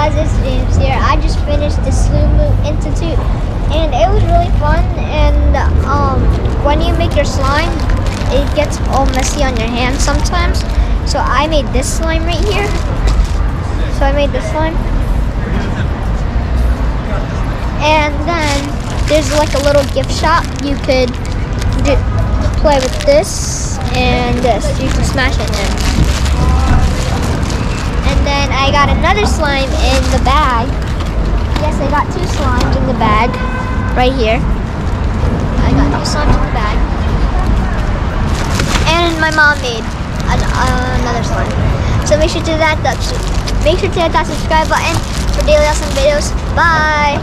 guys, it's James here. I just finished the Sloomoo Institute and it was really fun. And when you make your slime, it gets all messy on your hands sometimes. So I made this slime right here. So I made this slime. And then there's like a little gift shop. You could play with this and this. You can smash it in. And then I got another slime in the bag. Yes, I got 2 slimes in the bag right here. I got 2 slimes in the bag. And my mom made another slime. So make sure to hit that subscribe button for daily awesome videos. Bye!